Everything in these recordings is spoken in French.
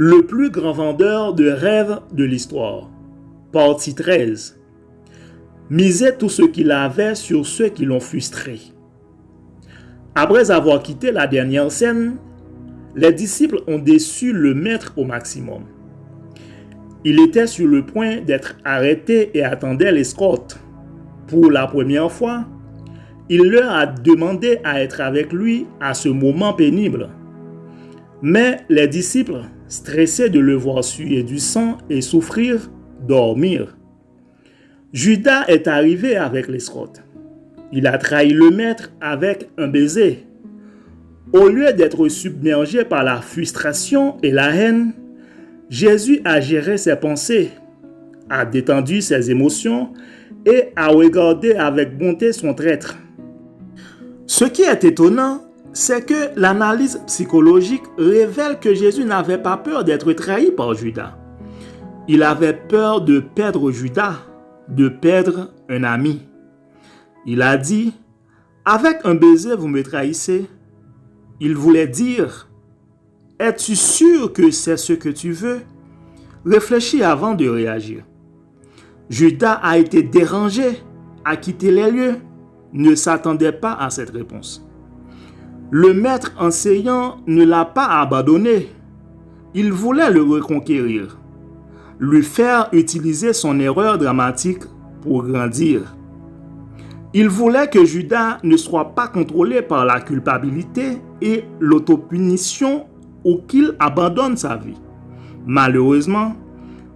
Le plus grand vendeur de rêves de l'histoire. Partie 13. Misait tout ce qu'il avait sur ceux qui l'ont frustré. Après avoir quitté la dernière scène, les disciples ont déçu le maître au maximum. Il était sur le point d'être arrêté et attendait l'escorte. Pour la première fois, il leur a demandé à être avec lui à ce moment pénible. Mais les disciples, stressés de le voir suer du sang et souffrir, dormirent. Judas est arrivé avec l'escorte. Il a trahi le maître avec un baiser. Au lieu d'être submergé par la frustration et la haine, Jésus a géré ses pensées, a détendu ses émotions et a regardé avec bonté son traître. Ce qui est étonnant, c'est que l'analyse psychologique révèle que Jésus n'avait pas peur d'être trahi par Judas. Il avait peur de perdre Judas, de perdre un ami. Il a dit, « Avec un baiser, vous me trahissez. » Il voulait dire, « Es-tu sûr que c'est ce que tu veux? Réfléchis avant de réagir. » Judas a été dérangé, a quitté les lieux, ne s'attendait pas à cette réponse. Le maître enseignant ne l'a pas abandonné. Il voulait le reconquérir, lui faire utiliser son erreur dramatique pour grandir. Il voulait que Judas ne soit pas contrôlé par la culpabilité et l'autopunition ou qu'il abandonne sa vie. Malheureusement,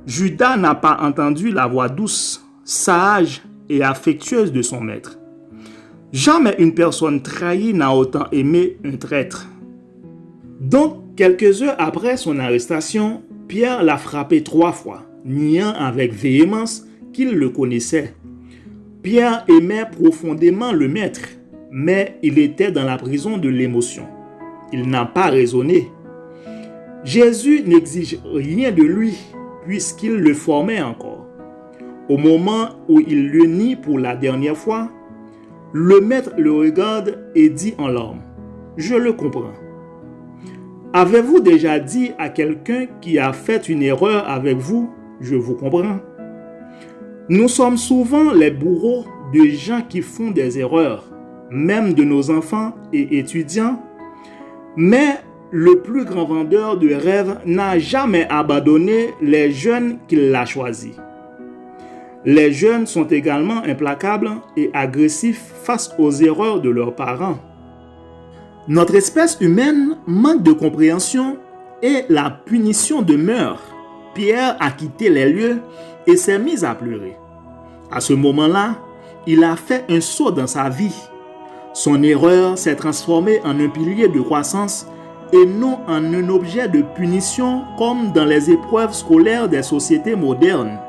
Judas n'a pas entendu la voix douce, sage et affectueuse de son maître. Jamais une personne trahie n'a autant aimé un traître. Donc, quelques heures après son arrestation, Pierre l'a frappé 3 fois, niant avec véhémence qu'il le connaissait. Pierre aimait profondément le maître, mais il était dans la prison de l'émotion. Il n'a pas raisonné. Jésus n'exige rien de lui, puisqu'il le formait encore. Au moment où il le nie pour la dernière fois, le maître le regarde et dit en larmes, « Je le comprends. » Avez-vous déjà dit à quelqu'un qui a fait une erreur avec vous, « Je vous comprends » ? Nous sommes souvent les bourreaux de gens qui font des erreurs, même de nos enfants et étudiants, mais le plus grand vendeur de rêves n'a jamais abandonné les jeunes qu'il a choisis. Les jeunes sont également implacables et agressifs face aux erreurs de leurs parents. Notre espèce humaine manque de compréhension et la punition demeure. Pierre a quitté les lieux et s'est mis à pleurer. À ce moment-là, il a fait un saut dans sa vie. Son erreur s'est transformée en un pilier de croissance et non en un objet de punition comme dans les épreuves scolaires des sociétés modernes.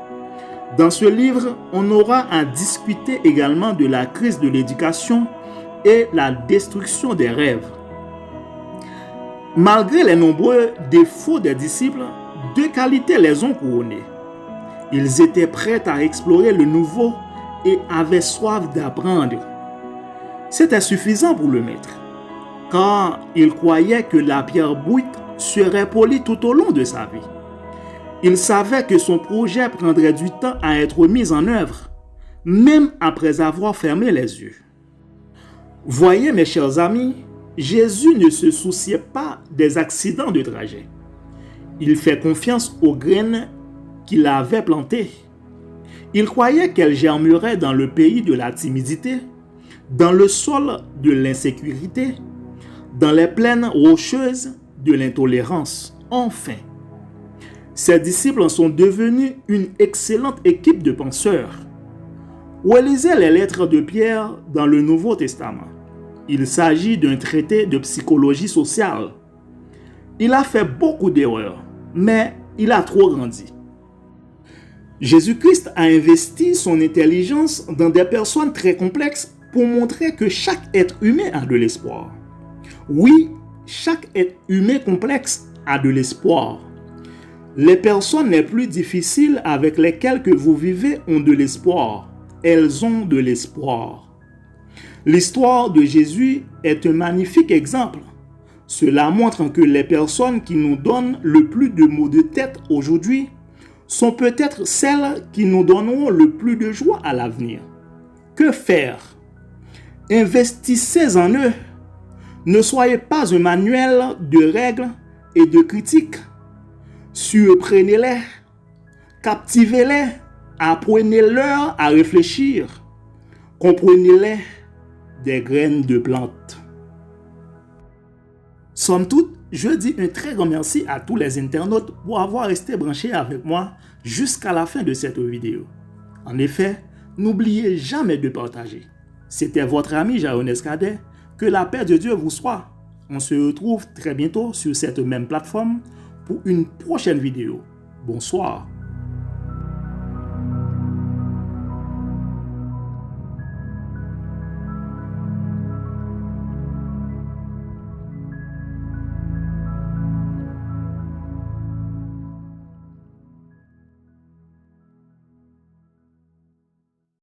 Dans ce livre, on aura à discuter également de la crise de l'éducation et la destruction des rêves. Malgré les nombreux défauts des disciples, 2 qualités les ont couronnées. Ils étaient prêts à explorer le nouveau et avaient soif d'apprendre. C'était suffisant pour le maître, car il croyait que la pierre brute serait polie tout au long de sa vie. Il savait que son projet prendrait du temps à être mis en œuvre, même après avoir fermé les yeux. Voyez mes chers amis, Jésus ne se souciait pas des accidents de trajet. Il fait confiance aux graines qu'il avait plantées. Il croyait qu'elles germeraient dans le pays de la timidité, dans le sol de l'insécurité, dans les plaines rocheuses de l'intolérance. Enfin, ses disciples sont devenus une excellente équipe de penseurs. Relisez les lettres de Pierre dans le Nouveau Testament. Il s'agit d'un traité de psychologie sociale. Il a fait beaucoup d'erreurs, mais il a trop grandi. Jésus-Christ a investi son intelligence dans des personnes très complexes pour montrer que chaque être humain a de l'espoir. Oui, chaque être humain complexe a de l'espoir. Les personnes les plus difficiles avec lesquelles que vous vivez ont de l'espoir. Elles ont de l'espoir. L'histoire de Jésus est un magnifique exemple. Cela montre que les personnes qui nous donnent le plus de maux de tête aujourd'hui sont peut-être celles qui nous donneront le plus de joie à l'avenir. Que faire? Investissez en eux. Ne soyez pas un manuel de règles et de critiques. Surprenez-les, captivez-les, apprenez-leur à réfléchir. Comprenez-les des graines de plantes. Somme toute, je dis un très grand merci à tous les internautes pour avoir resté branchés avec moi jusqu'à la fin de cette vidéo. En effet, n'oubliez jamais de partager. C'était votre ami Jaronès Cadet. Que la paix de Dieu vous soit. On se retrouve très bientôt sur cette même plateforme pour une prochaine vidéo. Bonsoir.